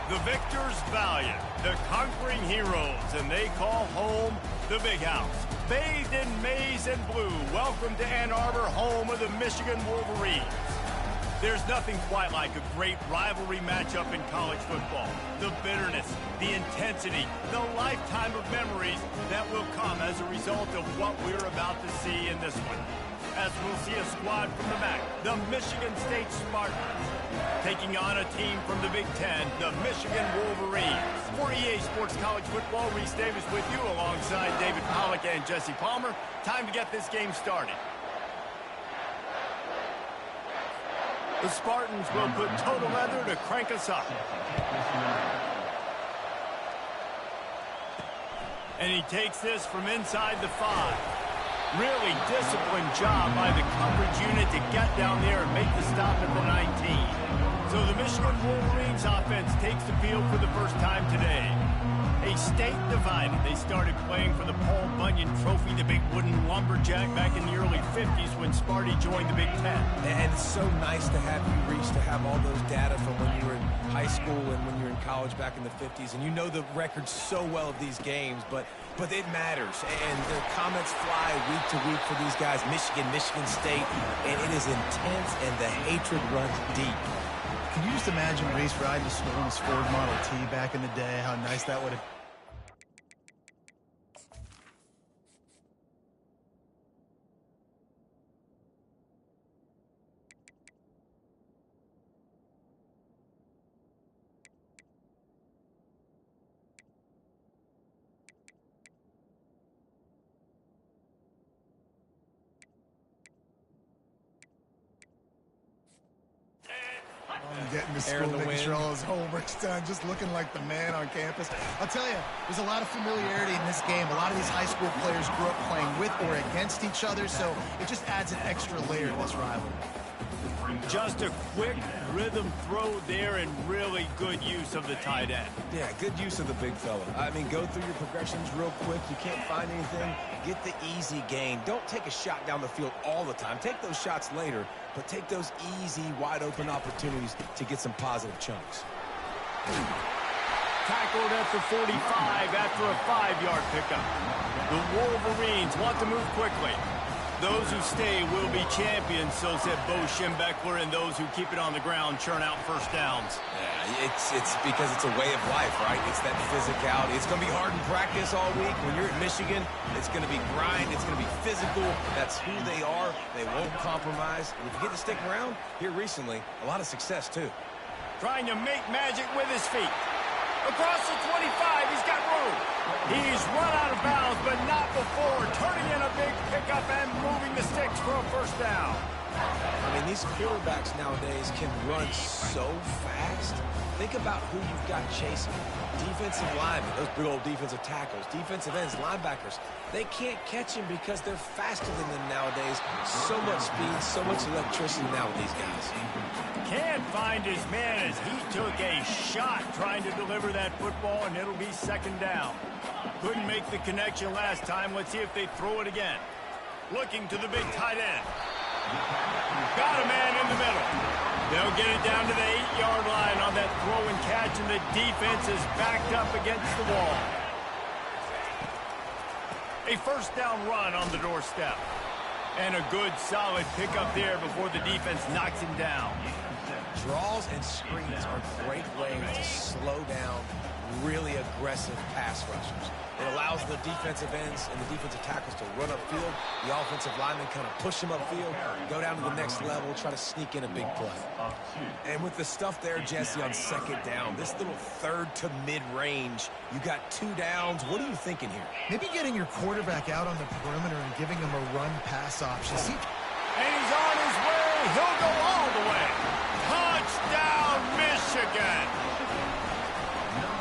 The victors valiant, the conquering heroes, and they call home the Big House. Bathed in maize and blue, welcome to Ann Arbor, home of the Michigan Wolverines. There's nothing quite like a great rivalry matchup in college football. The bitterness, the intensity, the lifetime of memories that will come as a result of what we're about to see in this one. As we'll see a squad from the MAC, the Michigan State Spartans, taking on a team from the Big Ten, the Michigan Wolverines. For EA Sports College Football, Reese Davis with you alongside David Pollack and Jesse Palmer. Time to get this game started. The Spartans will put toe to leather to crank us up. And he takes this from inside the 5. Really disciplined job by the coverage unit to get down there and make the stop at the 19. So the Michigan Wolverines offense takes the field for the first time today. A state divided. They started playing for the Paul Bunyan Trophy, the big wooden lumberjack, back in the early 50s when Sparty joined the Big Ten. And it's so nice to have you, Reese, to have all those data from when you were in high school and when you were in college back in the 50s. And you know the records so well of these games, but it matters. And the comments fly week to week for these guys, Michigan, Michigan State, and it is intense and the hatred runs deep. Can you just imagine Reese riding a Stone's Ford Model T back in the day? How nice that would have. Getting to school, making sure all his homework's done, just looking like the man on campus. I'll tell you, there's a lot of familiarity in this game. A lot of these high school players grew up playing with or against each other, so it just adds an extra layer to this rivalry. Just a quick rhythm throw there and really good use of the tight end. Yeah, good use of the big fella. I mean, go through your progressions real quick. You can't find anything. Get the easy gain. Don't take a shot down the field all the time. Take those shots later, but take those easy, wide-open opportunities to get some positive chunks. Tackled at the 45 after a 5-yard pickup. The Wolverines want to move quickly. Those who stay will be champions, so said Bo Schembechler, and those who keep it on the ground churn out first downs. Yeah, it's because it's a way of life, right? It's that physicality. It's going to be hard in practice all week. When you're at Michigan, it's going to be grind. It's going to be physical. That's who they are. They won't compromise. And if you get to stick around here recently, a lot of success, too. Trying to make magic with his feet. Across the 25, he's got room. He's run out of bounds, but not before turning in a big pickup and moving the sticks for a first down. I mean, these quarterbacks nowadays can run so fast. Think about who you've got chasing. Defensive linemen, those big old defensive tackles, defensive ends, linebackers. They can't catch him because they're faster than them nowadays. So much speed, so much electricity now with these guys. Can't find his man as he took a shot trying to deliver that football, and it'll be second down. Couldn't make the connection last time. Let's see if they throw it again. Looking to the big tight end. Got a man in the middle. They'll get it down to the 8-yard line on that throw and catch, and the defense is backed up against the wall. A first down run on the doorstep. And a good, solid pickup there before the defense knocks him down. Draws and screens are great ways to slow down really aggressive pass rushers. It allows the defensive ends and the defensive tackles to run upfield. The offensive linemen kind of push them upfield, go down to the next level, try to sneak in a big play. And with the stuff there, Jesse, on second down, this little third to mid-range, you got 2 downs. What are you thinking here? Maybe getting your quarterback out on the perimeter and giving him a run-pass option. And he's on his way. He'll go all the way. Touchdown, Michigan.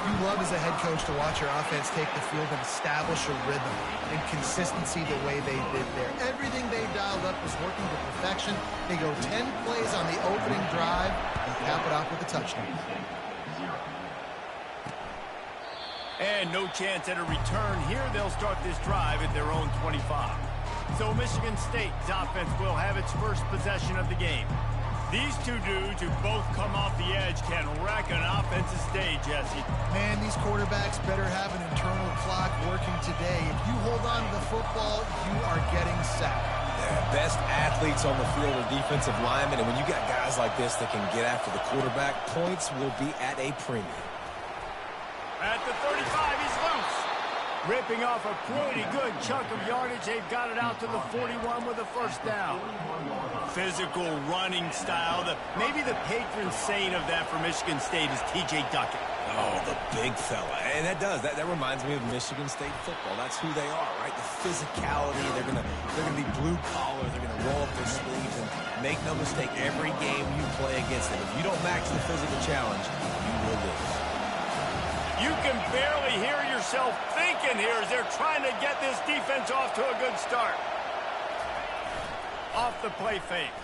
You love as a head coach to watch your offense take the field and establish a rhythm and consistency the way they did there. Everything they dialed up was working to perfection. They go 10 plays on the opening drive and cap it off with a touchdown. And no chance at a return here. They'll start this drive at their own 25. So Michigan State's offense will have its first possession of the game. These two dudes who both come off the edge can wreck an offensive day, Jesse. Man, these quarterbacks better have an internal clock working today. If you hold on to the football, you are getting sacked. Yeah, best athletes on the field are defensive linemen, and when you got guys like this that can get after the quarterback, points will be at a premium. At the 35, he's loose. Ripping off a pretty good chunk of yardage. They've got it out to the 41 with a first down. Physical running style. Maybe the patron saint of that for Michigan State is T.J. Duckett. Oh, the big fella. And that reminds me of Michigan State football. That's who they are, right? The physicality. They're gonna be blue collar. They're gonna roll up their sleeves, and make no mistake, every game you play against them, if you don't match the physical challenge, you will lose. You can barely hear yourself thinking here as they're trying to get this defense off to a good start. Off the play fake.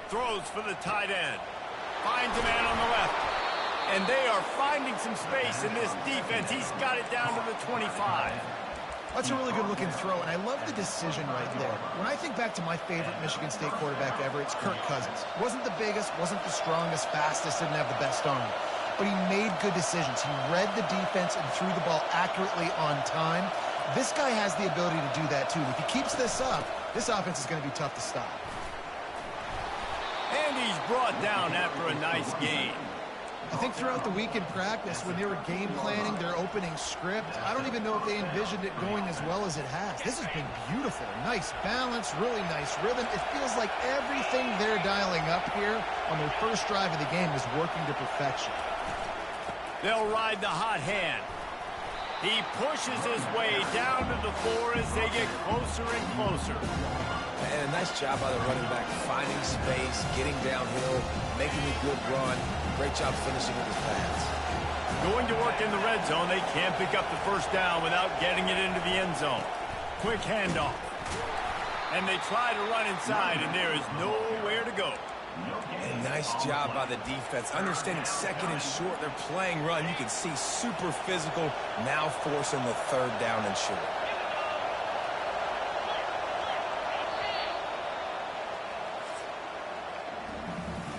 Throws for the tight end. Finds a man on the left. And they are finding some space in this defense. He's got it down to the 25. That's a really good-looking throw, and I love the decision right there. When I think back to my favorite Michigan State quarterback ever, it's Kirk Cousins. Wasn't the biggest, wasn't the strongest, fastest, didn't have the best arm. But he made good decisions. He read the defense and threw the ball accurately on time. This guy has the ability to do that, too. If he keeps this up, this offense is going to be tough to stop. And he's brought down after a nice gain. I think throughout the week in practice, when they were game planning their opening script, I don't even know if they envisioned it going as well as it has. This has been beautiful. Nice balance, really nice rhythm. It feels like everything they're dialing up here on their first drive of the game is working to perfection. They'll ride the hot hand. He pushes his way down to the 4 as they get closer and closer. And a nice job by the running back, finding space, getting downhill, making a good run. Great job finishing with his pass. Going to work in the red zone. They can't pick up the first down without getting it into the end zone. Quick handoff. And they try to run inside, and there is nowhere to go. And nice job by the defense. Understanding second and short, they're playing run. You can see super physical, now forcing the third down and short.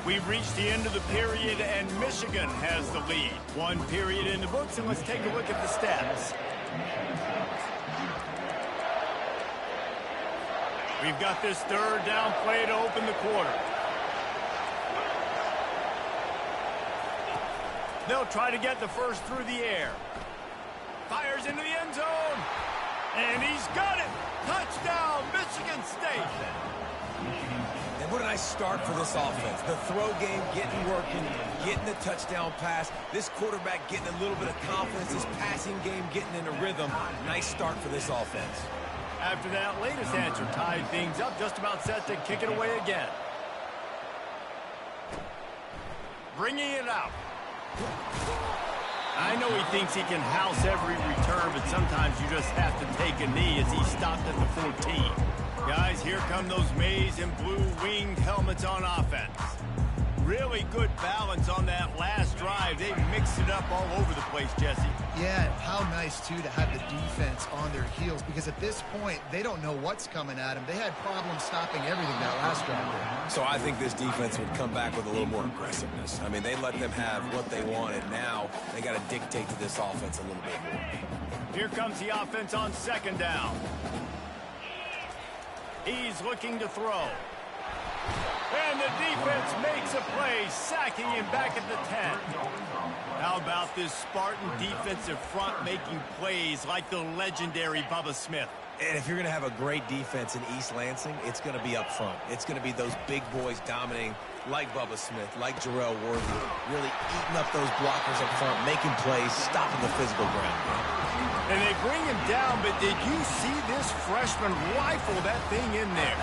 We've reached the end of the period, and Michigan has the lead. One period in the books, and let's take a look at the stats. We've got this third down play to open the quarter. They'll try to get the first through the air. Fires into the end zone. And he's got it. Touchdown, Michigan State. And what a nice start for this offense. The throw game getting working, getting the touchdown pass. This quarterback getting a little bit of confidence. This passing game getting in a rhythm. Nice start for this offense. After that latest answer tied things up, just about set to kick it away again. Bringing it out. I know he thinks he can house every return, but sometimes you just have to take a knee as he stopped at the 14. Guys, here come those maize and blue winged helmets on offense. Really good balance on that last drive. They mixed it up all over the place, Jesse. Yeah, how nice, too, to have the defense on their heels, because at this point, they don't know what's coming at them. They had problems stopping everything that last drive. So I think this defense would come back with a little more aggressiveness. I mean, they let them have what they wanted. Now they got to dictate to this offense a little bit more. Here comes the offense on second down. He's looking to throw. And the defense makes a play, sacking him back at the 10. How about this Spartan defensive front making plays like the legendary Bubba Smith? And if you're going to have a great defense in East Lansing, it's going to be up front. It's going to be those big boys dominating like Bubba Smith, like Jarrell Worthy, really eating up those blockers up front, making plays, stopping the physical ground. And they bring him down, but did you see this freshman rifle that thing in there?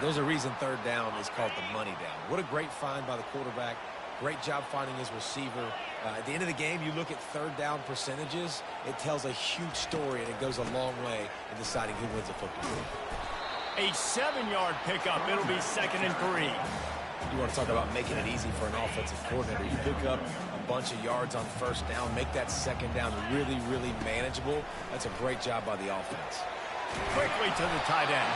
There's a reason third down is called the money down. What a great find by the quarterback. Great job finding his receiver. At the end of the game, you look at third down percentages. It tells a huge story, and it goes a long way in deciding who wins a football game. A 7-yard pickup. It'll be 2nd and 3. You want to talk about making it easy for an offensive coordinator. You pick up a bunch of yards on first down, make that second down really, really manageable. That's a great job by the offense. Quickly to the tight end.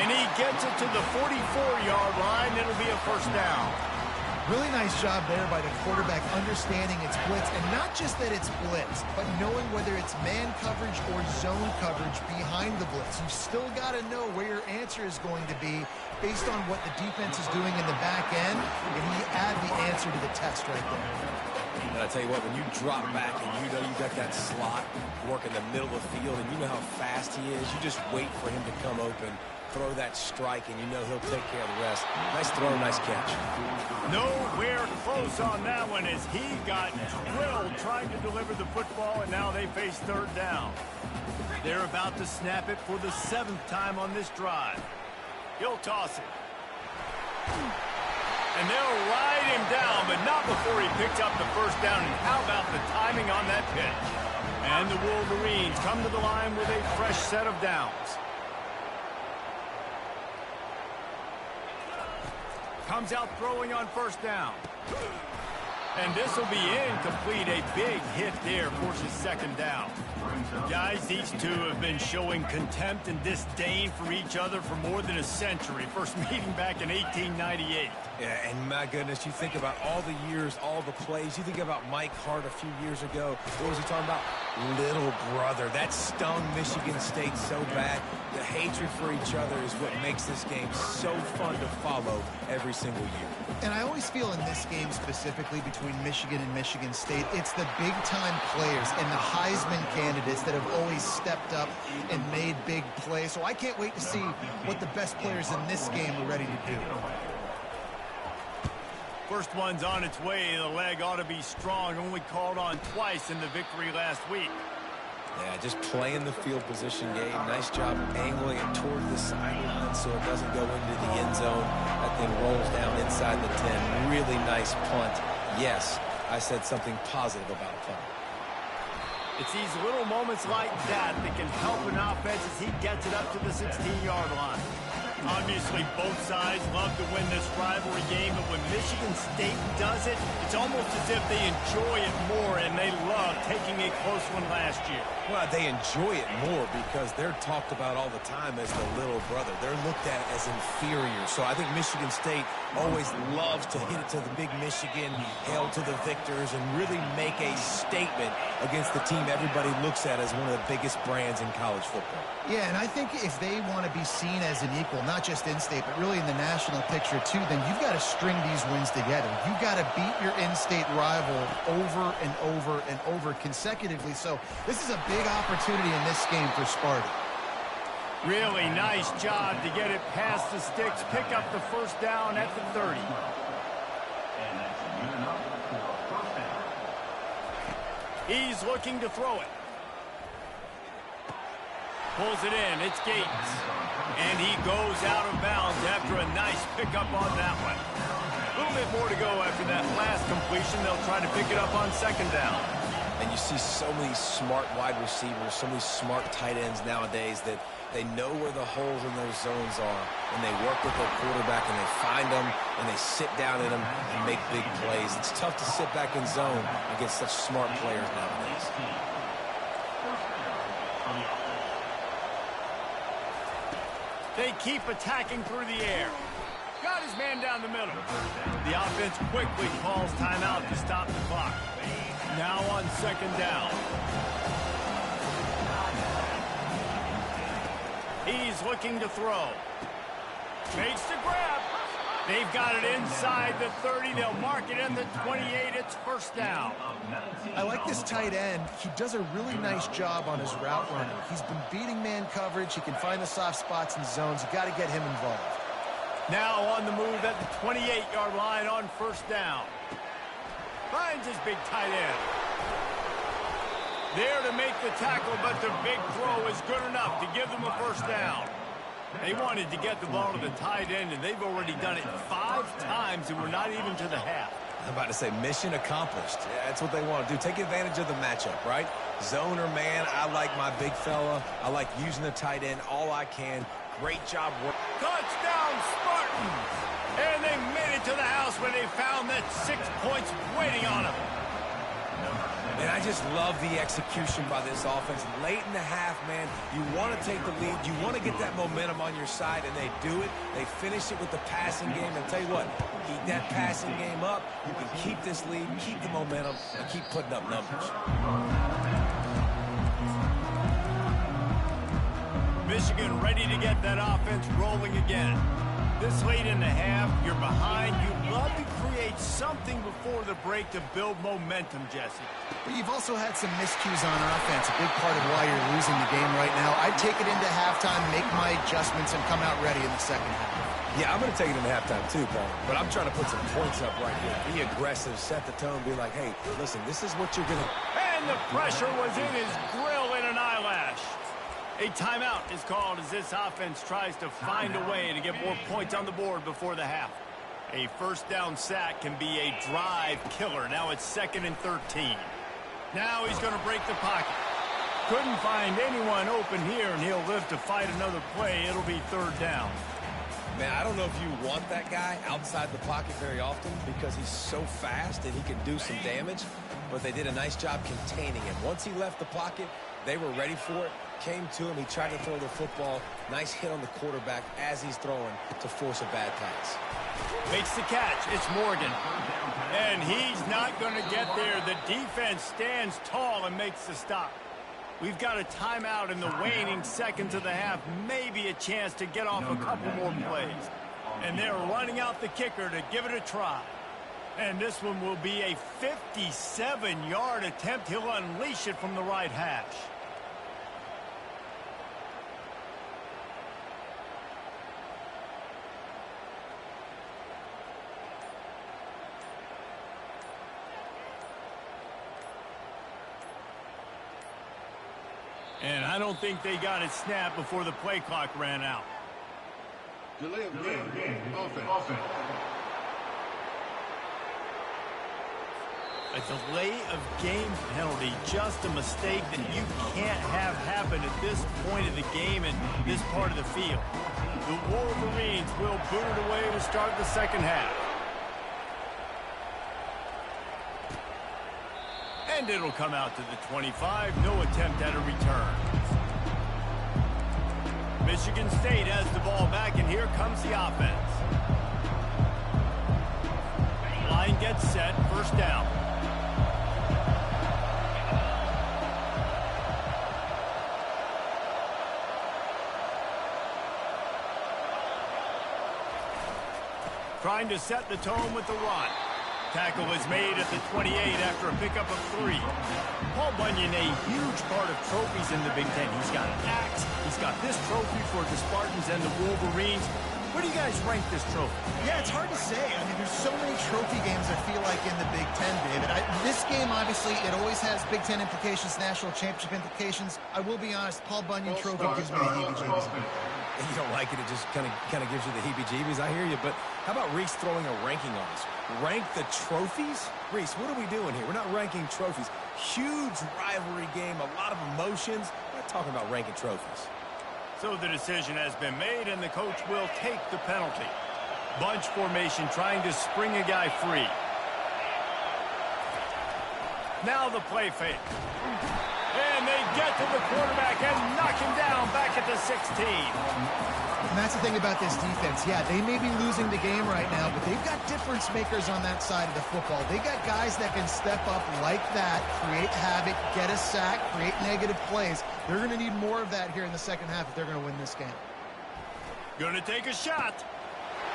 And he gets it to the 44-yard line. It'll be a first down. Really nice job there by the quarterback understanding it's blitz, and not just that it's blitz, but knowing whether it's man coverage or zone coverage behind the blitz. You've still got to know where your answer is going to be based on what the defense is doing in the back end, and he add the answer to the test right there. And I tell you what, when you drop back and you know you got that slot work in the middle of the field and you know how fast he is, you just wait for him to come open, throw that strike, and you know he'll take care of the rest. Nice throw, nice catch. Nowhere close on that one as he got drilled trying to deliver the football, and now they face third down. They're about to snap it for the 7th time on this drive. He'll toss it. And they'll ride him down, but not before he picks up the first down. And how about the timing on that pitch? And the Wolverines come to the line with a fresh set of downs. Comes out throwing on first down. And this will be incomplete. A big hit there forces second down. Guys, these two have been showing contempt and disdain for each other for more than a century. First meeting back in 1898. Yeah, and my goodness, you think about all the years, all the plays. You think about Mike Hart a few years ago. What was he talking about? Little brother. That stung Michigan State so bad. The hatred for each other is what makes this game so fun to follow every single year. And I always feel in this game specifically between Michigan and Michigan State, it's the big-time players and the Heisman candidates that have always stepped up and made big plays. So I can't wait to see what the best players in this game are ready to do. First one's on its way. The leg ought to be strong. Only called on twice in the victory last week. Yeah, just playing the field position game. Nice job angling it toward the sideline so it doesn't go into the end zone. That thing rolls down inside the 10. Really nice punt. Yes, I said something positive about a punt. It's these little moments like that that can help an offense as he gets it up to the 16-yard line. Obviously, both sides love to win this rivalry game, but when Michigan State does it, it's almost as if they enjoy it more, and they love taking a close one last year. Well, they enjoy it more because they're talked about all the time as the little brother. They're looked at as inferior. So I think Michigan State always loves to hit it to the big Michigan, hail to the victors, and really make a statement against the team everybody looks at as one of the biggest brands in college football. Yeah, and I think if they want to be seen as an equal, not just in-state, but really in the national picture too, then you've got to string these wins together. You've got to beat your in-state rival over and over and over consecutively. So this is a big opportunity in this game for Sparty. Really nice job to get it past the sticks, pick up the first down at the 30. He's looking to throw it. Pulls it in. It's Gates. And he goes out of bounds after a nice pickup on that one. A little bit more to go after that last completion. They'll try to pick it up on second down. And you see so many smart wide receivers, so many smart tight ends nowadays that they know where the holes in those zones are, and they work with their quarterback, and they find them, and they sit down in them and make big plays. It's tough to sit back in zone against such smart players nowadays. They keep attacking through the air. Got his man down the middle. The offense quickly calls timeout to stop the clock. Now on second down. He's looking to throw. Makes the grab. They've got it inside the 30. They'll mark it in the 28. It's first down. I like this tight end. He does a really nice job on his route running. He's been beating man coverage. He can find the soft spots and zones. You got to get him involved. Now on the move at the 28-yard line on first down. Finds his big tight end. There to make the tackle, but the big throw is good enough to give them a first down. They wanted to get the ball to the tight end, and they've already done it 5 times, and we're not even to the half. I'm about to say mission accomplished. Yeah, that's what they want to do. Take advantage of the matchup, right? Zone or man, I like my big fella. I like using the tight end all I can. Great job work. Touchdown, Spartans! And they made it to the house where they found that 6 points waiting on them. And I just love the execution by this offense. Late in the half, man, you want to take the lead. You want to get that momentum on your side, and they do it. They finish it with the passing game. And tell you what, keep that passing game up. You can keep this lead, keep the momentum, and keep putting up numbers. Michigan ready to get that offense rolling again. This late in the half, you're behind. You love to create something before the break to build momentum, Jesse. But you've also had some miscues on offense, a big part of why you're losing the game right now. I'd take it into halftime, make my adjustments, and come out ready in the second half. Yeah, I'm going to take it into halftime too, Paul. But I'm trying to put some points up right here. Be aggressive, set the tone, be like, hey, listen, this is what you're going to... And the pressure was in his grill in an eyelash. A timeout is called as this offense tries to find a way to get more points on the board before the half. A first down sack can be a drive killer. Now it's 2nd and 13. Now he's going to break the pocket. Couldn't find anyone open here, and he'll live to fight another play. It'll be 3rd down. Man, I don't know if you want that guy outside the pocket very often because he's so fast and he can do some damage, but they did a nice job containing him. Once he left the pocket, they were ready for it, came to him, he tried to throw the football. Nice hit on the quarterback as he's throwing to force a bad pass. Makes the catch. It's Morgan. And he's not going to get there. The defense stands tall and makes the stop. We've got a timeout in the waning seconds of the half. Maybe a chance to get off a couple more plays. And they're running out the kicker to give it a try. And this one will be a 57-yard attempt. He'll unleash it from the right hash. And I don't think they got it snapped before the play clock ran out. Delay of game. Offense. A delay of game penalty, just a mistake that you can't have happen at this point of the game and this part of the field. The Wolverines will boot it away to start the second half. And it'll come out to the 25. No attempt at a return. Michigan State has the ball back, and here comes the offense. Line gets set, first down. Trying to set the tone with the run. Tackle is made at the 28 after a pickup of 3. Paul Bunyan, a huge part of trophies in the Big Ten. He's got an axe. He's got this trophy for the Spartans and the Wolverines. Where do you guys rank this trophy? Yeah, it's hard to say. I mean, there's so many trophy games, I feel like, in the Big Ten, David. This game, obviously, it always has Big Ten implications, national championship implications. I will be honest, Paul Bunyan trophy gives me the heebie-jeebies. And you don't like it, it just kind of gives you the heebie-jeebies. I hear you, but how about Reese throwing a ranking on us? Rank the trophies? Reese, what are we doing here? We're not ranking trophies. Huge rivalry game, a lot of emotions. We're not talking about ranking trophies. So the decision has been made, and the coach will take the penalty. Bunch formation trying to spring a guy free. Now the play fake. And they get to the quarterback and knock him down back at the 16. And that's the thing about this defense. Yeah, they may be losing the game right now, but they've got difference makers on that side of the football. They got guys that can step up like that, create havoc, get a sack, create negative plays. They're going to need more of that here in the second half if they're going to win this game. Going to take a shot.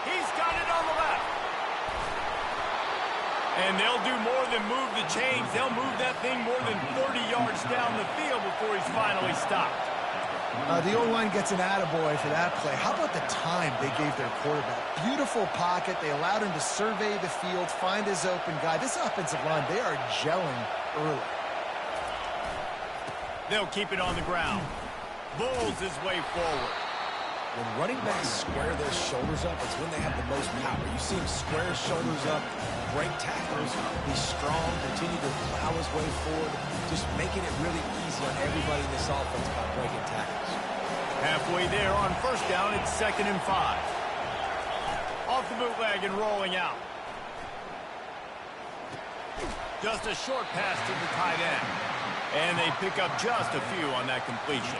He's got it on the left. And they'll do more than move the chains. They'll move that thing more than 30 yards down the field before he's finally stopped. The O-line gets an attaboy for that play. How about the time they gave their quarterback? Beautiful pocket. They allowed him to survey the field, find his open guy. This offensive line, they are gelling early. They'll keep it on the ground. Bulls his way forward. When running backs square their shoulders up, it's when they have the most power. You see him square his shoulders up, break tackles, be strong, continue to plow his way forward, just making it really easy on everybody in this offense by breaking tackles. Halfway there on first down, it's 2nd and 5. Off the bootleg and rolling out. Just a short pass to the tight end. And they pick up just a few on that completion.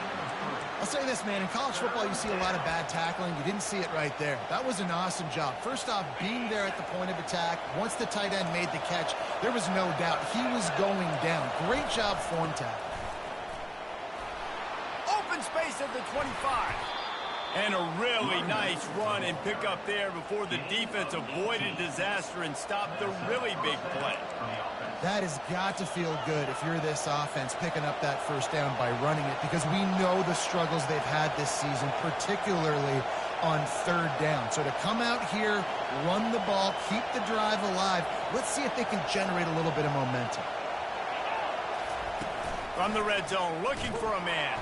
I'll say this, man. In college football, you see a lot of bad tackling. You didn't see it right there. That was an awesome job. First off, being there at the point of attack. Once the tight end made the catch, there was no doubt he was going down. Great job form tackle. Open space at the 25. And a really nice run and pick up there before the defense avoided disaster and stopped the really big play. That has got to feel good if you're this offense picking up that first down by running it, because we know the struggles they've had this season, particularly on third down. So to come out here, run the ball, keep the drive alive, let's see if they can generate a little bit of momentum. From the red zone, looking for a man.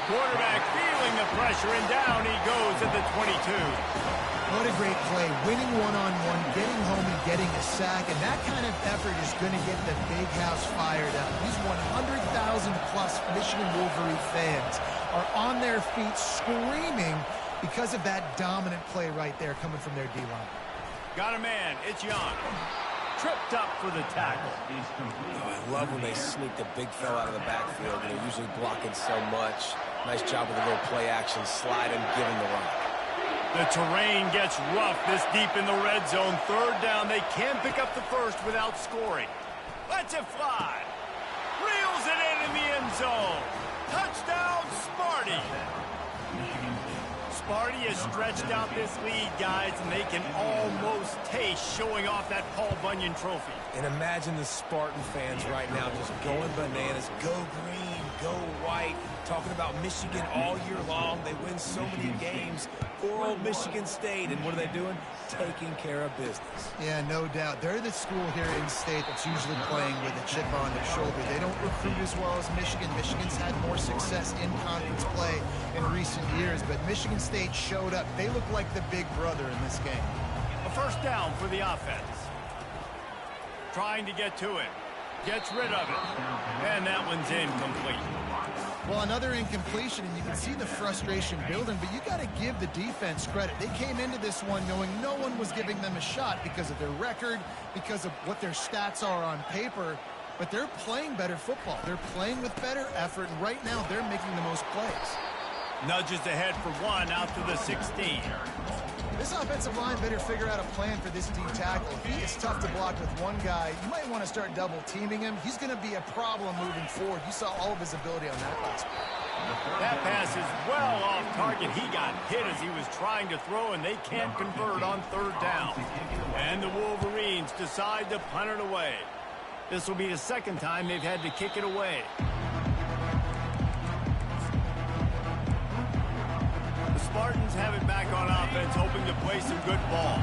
Quarterback feeling the pressure, and down he goes at the 22. What a great play. Winning one-on-one, getting home and getting a sack, and that kind of effort is going to get the big house fired up. These 100,000-plus Michigan Wolverine fans are on their feet screaming because of that dominant play right there coming from their D-line. Got a man. It's Young. Tripped up for the tackle. Oh, I love when they sneak the big fella out of the backfield. They're usually blocking so much. Nice job with a little play action, slide and give him the run. The terrain gets rough this deep in the red zone. Third down, they can pick up the first without scoring. Lets it fly. Reels it in the end zone. Touchdown, Sparty. Sparty has stretched out this lead, guys, and they can almost taste showing off that Paul Bunyan trophy. And imagine the Spartan fans right now just going bananas. Go green, go white. Talking about Michigan all year long. They win so many games. Poor old Michigan State. And what are they doing? Taking care of business. Yeah, no doubt. They're the school here in state that's usually playing with a chip on their shoulder. They don't recruit as well as Michigan. Michigan's had more success in conference play in recent years, but Michigan State showed up. They look like the big brother in this game. A first down for the offense. Trying to get to it. Gets rid of it. And that one's incomplete. Well, another incompletion, and you can see the frustration building, but you got to give the defense credit. They came into this one knowing no one was giving them a shot because of their record, because of what their stats are on paper, but they're playing better football. They're playing with better effort, and right now they're making the most plays. Nudges ahead for one out to the 16. This offensive line better figure out a plan for this D tackle. He is tough to block with one guy. You might want to start double teaming him. He's going to be a problem moving forward. You saw all of his ability on that last play. That pass is well off target. He got hit as he was trying to throw, and they can't convert on third down. And the Wolverines decide to punt it away. This will be the second time they've had to kick it away. Spartans have it back on offense, hoping to play some good ball.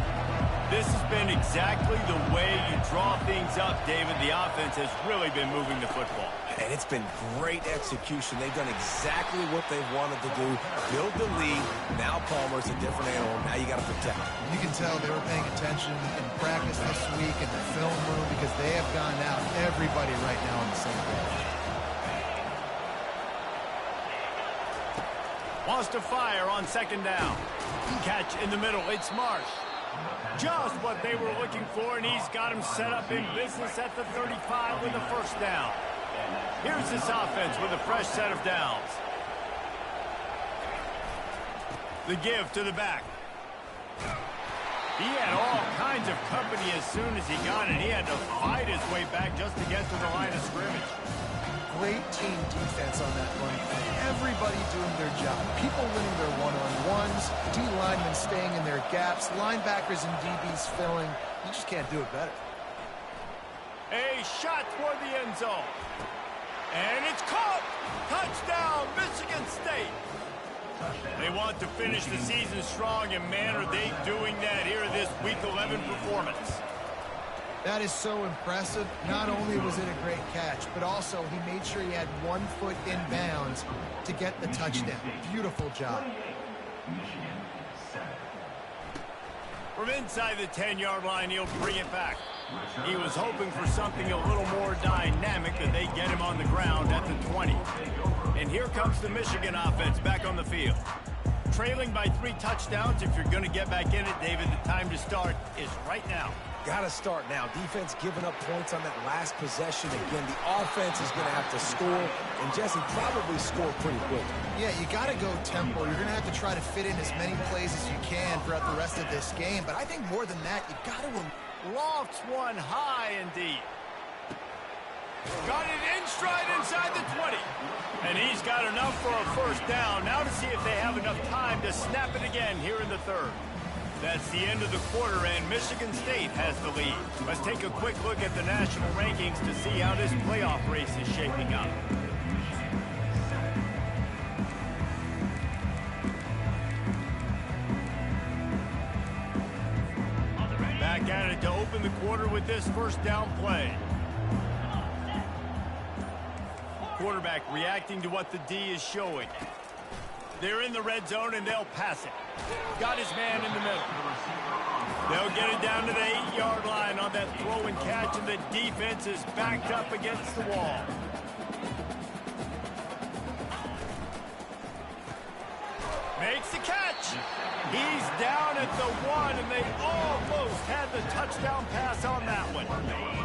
This has been exactly the way you draw things up, David. The offense has really been moving the football. And it's been great execution. They've done exactly what they've wanted to do. Build the lead. Now Palmer's a different animal. Now you got to protect him. You can tell they were paying attention in practice this week in the film room because they have gone out, everybody right now on the same page. Wants to fire on second down. Catch in the middle. It's Marsh. Just what they were looking for, and he's got him set up in business at the 35 with the first down. Here's this offense with a fresh set of downs. The give to the back. He had all kinds of company as soon as he got it. He had to fight his way back just to get to the line of scrimmage. Great team defense on that run play. Everybody doing their job. People winning their one-on-ones, D-linemen staying in their gaps, linebackers and DBs filling. You just can't do it better. A shot toward the end zone. And it's caught! Touchdown, Michigan State! They want to finish the season strong, and man, are they doing that here in this Week 11 performance. That is so impressive. Not only was it a great catch, but also he made sure he had 1 foot in bounds to get the touchdown. Beautiful job. From inside the 10-yard line, he'll bring it back. He was hoping for something a little more dynamic, that they get him on the ground at the 20. And here comes the Michigan offense back on the field. Trailing by 3 touchdowns. If you're going to get back in it, David, the time to start is right now. Got to start now. Defense giving up points on that last possession. Again, the offense is going to have to score, and Jesse probably score pretty quick. Yeah, you got to go tempo. You're going to have to try to fit in as many plays as you can throughout the rest of this game. But I think more than that, you've got to... Lofts one high and deep. Got it in stride inside the 20. And he's got enough for a first down. Now to see if they have enough time to snap it again here in the third. That's the end of the quarter, and Michigan State has the lead. Let's take a quick look at the national rankings to see how this playoff race is shaping up. Back at it to open the quarter with this first down play. Quarterback reacting to what the D is showing. They're in the red zone, and they'll pass it. Got his man in the middle. They'll get it down to the 8-yard line on that throw and catch, and the defense is backed up against the wall. Makes the catch. He's down at the 1, and they almost had the touchdown pass on that one.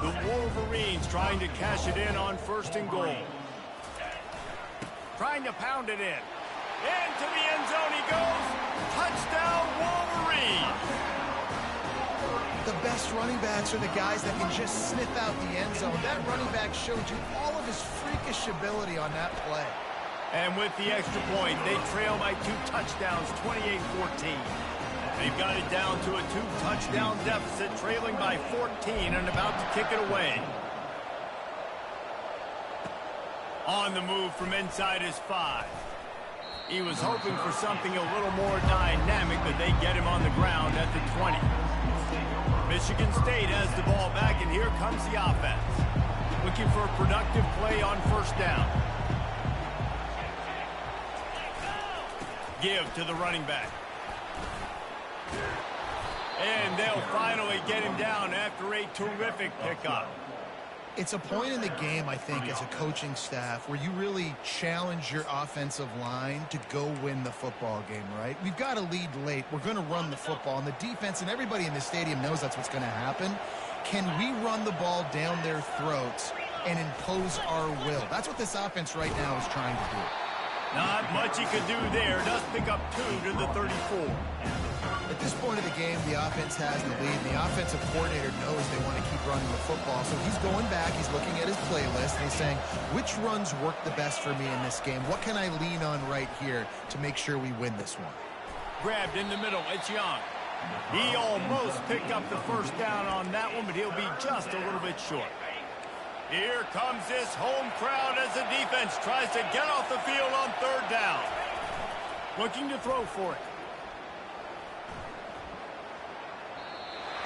The Wolverines trying to cash it in on 1st and goal. Trying to pound it in. Into the end zone he goes. Touchdown, Wolverines. The best running backs are the guys that can just sniff out the end zone. That running back showed you all of his freakish ability on that play. And with the extra point, they trail by 2 touchdowns, 28-14. They've got it down to a 2-touchdown deficit, trailing by 14 and about to kick it away. On the move from inside his 5. He was hoping for something a little more dynamic, but they get him on the ground at the 20. Michigan State has the ball back, and here comes the offense. Looking for a productive play on 1st down. Give to the running back. And they'll finally get him down after a terrific pickup. It's a point in the game, I think, as a coaching staff where you really challenge your offensive line to go win the football game, right? We've got to lead late. We're going to run the football. And the defense and everybody in the stadium knows that's what's going to happen. Can we run the ball down their throats and impose our will? That's what this offense right now is trying to do. Not much he could do there. Does pick up 2 to the 34. At this point of the game, the offense has the lead. And the offensive coordinator knows they want to keep running the football. So he's going back. He's looking at his playlist, and he's saying, which runs work the best for me in this game? What can I lean on right here to make sure we win this one? Grabbed in the middle. It's Young. He almost picked up the first down on that one, but he'll be just a little bit short. Here comes this home crowd as the defense tries to get off the field on 3rd down. Looking to throw for it.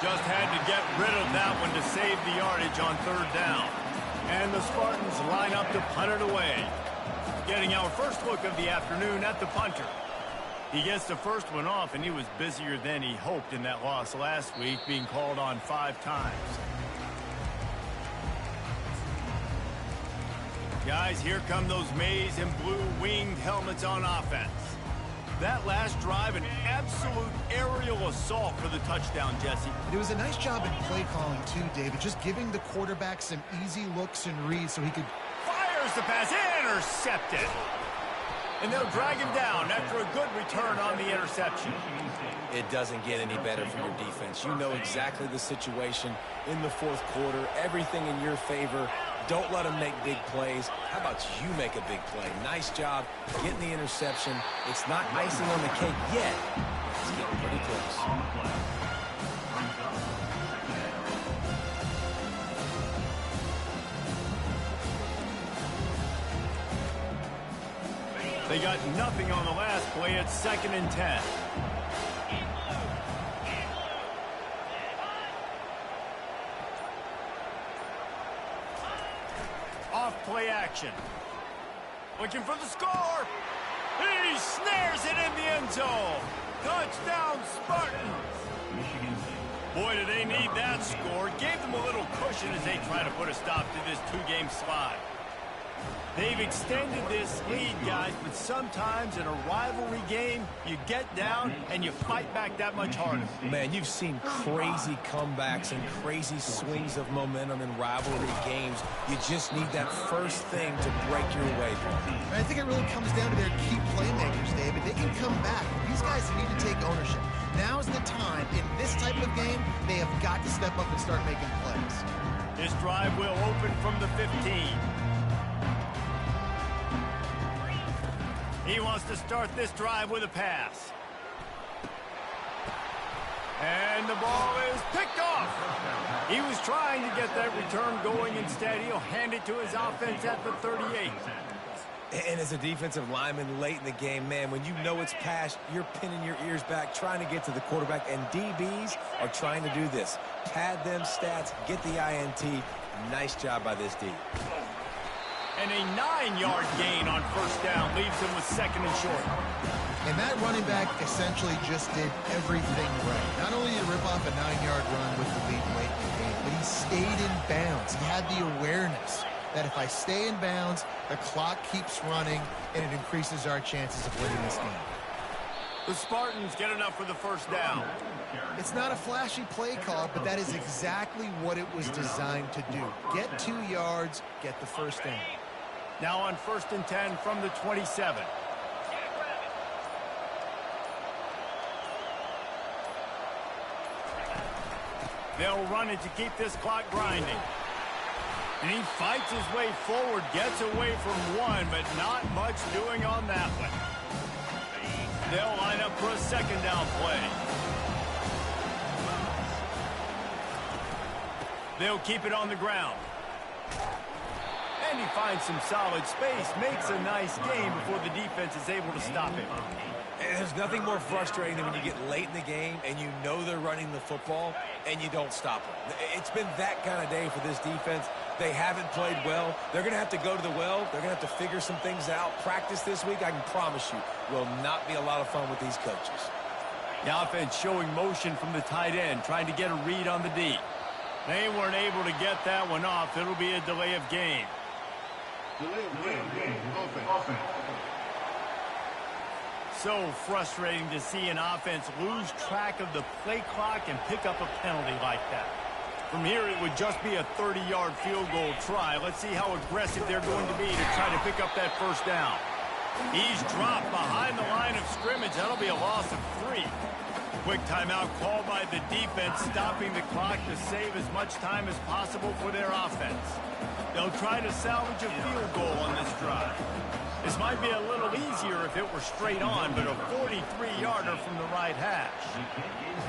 Just had to get rid of that one to save the yardage on 3rd down. And the Spartans line up to punt it away. Getting our first look of the afternoon at the punter. He gets the first one off, and he was busier than he hoped in that loss last week, being called on 5 times. Guys, here come those maize and blue winged helmets on offense. That last drive, an absolute aerial assault for the touchdown, Jesse. It was a nice job in play calling, too, David. Just giving the quarterback some easy looks and reads so he could... Fires the pass, intercepted. And they'll drag him down after a good return on the interception. It doesn't get any better for your defense. You know exactly the situation in the 4th quarter. Everything in your favor. Don't let them make big plays. How about you make a big play? Nice job getting the interception. It's not icing on the cake yet. It's getting pretty close. They got nothing on the last play. It's 2nd and 10. Off play action. Looking for the score. He snares it in the end zone. Touchdown, Spartans. Boy, do they need that score. Gave them a little cushion as they try to put a stop to this 2-game slide. They've extended this lead, guys, life, but sometimes in a rivalry game, you get down and you fight back that much harder. Man, you've seen crazy comebacks and crazy swings of momentum in rivalry games. You just need that first thing to break your way. I think it really comes down to their key playmakers, David. They can come back. These guys need to take ownership. Now's the time. In this type of game, they have got to step up and start making plays. This drive will open from the 15. He wants to start this drive with a pass. And the ball is picked off. He was trying to get that return going. Instead, he'll hand it to his offense at the 38. And as a defensive lineman late in the game, man, when you know it's passed, you're pinning your ears back, trying to get to the quarterback, and DBs are trying to do this. Pad them stats, get the INT. Nice job by this D. And a 9-yard gain on first down leaves him with second and short. And that running back essentially just did everything right. Not only did he rip off a 9-yard run with the lead late in the game, but he stayed in bounds. He had the awareness that if I stay in bounds, the clock keeps running, and it increases our chances of winning this game. The Spartans get enough for the first down. It's not a flashy play call, but that is exactly what it was designed to do. Get 2 yards, get the first down. Now on first and 10 from the 27. They'll run it to keep this clock grinding. And he fights his way forward, gets away from one, but not much doing on that one. They'll line up for a second down play. They'll keep it on the ground. And he finds some solid space, makes a nice game before the defense is able to stop him. And there's nothing more frustrating than when you get late in the game and you know they're running the football and you don't stop them. It's been that kind of day for this defense. They haven't played well. They're going to have to go to the well. They're going to have to figure some things out. Practice this week, I can promise you, will not be a lot of fun with these coaches. The offense showing motion from the tight end, trying to get a read on the D. They weren't able to get that one off. It'll be a delay of game. Delay of game. Offense. So frustrating to see an offense lose track of the play clock and pick up a penalty like that. From here, it would just be a 30-yard field goal try. Let's see how aggressive they're going to be to try to pick up that first down. He's dropped behind the line of scrimmage. That'll be a loss of 3. Quick timeout called by the defense, stopping the clock to save as much time as possible for their offense. They'll try to salvage a field goal on this drive. This might be a little easier if it were straight on, but a 43-yarder from the right hash.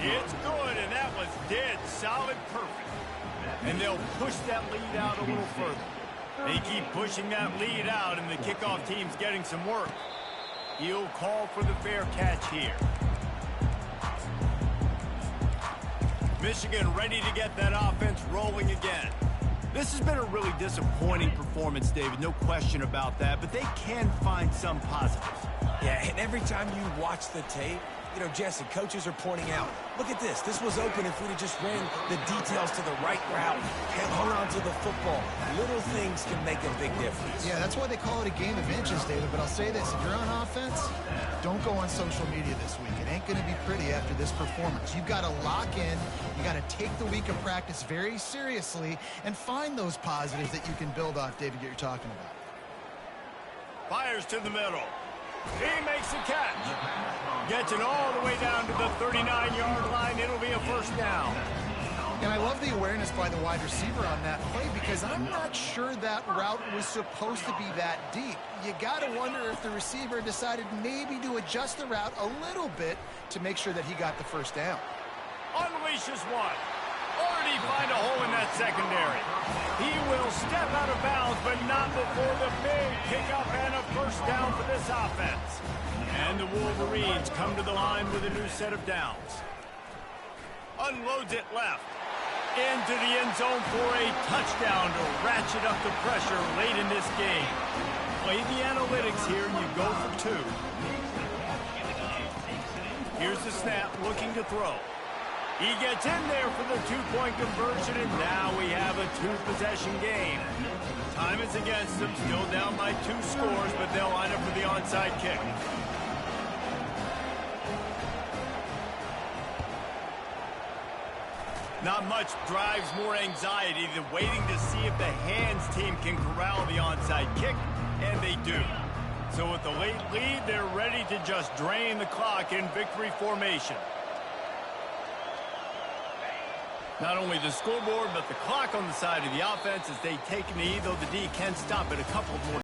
It's good, and that was dead solid perfect. And they'll push that lead out a little further. They keep pushing that lead out, and the kickoff team's getting some work. He'll call for the fair catch here. Michigan ready to get that offense rolling again. This has been a really disappointing performance, David, no question about that, but they can find some positives. Yeah, and every time you watch the tape, you know, Jesse, coaches are pointing out, look at this. This was open if we'd have just ran the details to the right route, hung on to the football. Little things can make a big difference. Yeah, that's why they call it a game of inches, David. But I'll say this, if you're on offense, don't go on social media this week. It ain't going to be pretty after this performance. You've got to lock in. You got to take the week of practice very seriously and find those positives that you can build off, David, that you're talking about. Fires to the middle. He makes the catch. Gets it all the way down to the 39-yard line. It'll be a first down. And I love the awareness by the wide receiver on that play because I'm not sure that route was supposed to be that deep. You got to wonder if the receiver decided maybe to adjust the route a little bit to make sure that he got the first down. Unleashes one. Already find a hole in that secondary. He will step out of bounds, but not before the big pickup and a first down for this offense. And the Wolverines come to the line with a new set of downs. Unloads it left. Into the end zone for a touchdown to ratchet up the pressure late in this game. Play the analytics here and you go for 2. Here's the snap, looking to throw. He gets in there for the 2-point conversion, and now we have a 2-possession game. Time is against them, still down by 2 scores, but they'll line up for the onside kick. Not much drives more anxiety than waiting to see if the hands team can corral the onside kick, and they do. So with the late lead, they're ready to just drain the clock in victory formation. Not only the scoreboard, but the clock on the side of the offense as they take a knee, though the D can stop it a couple more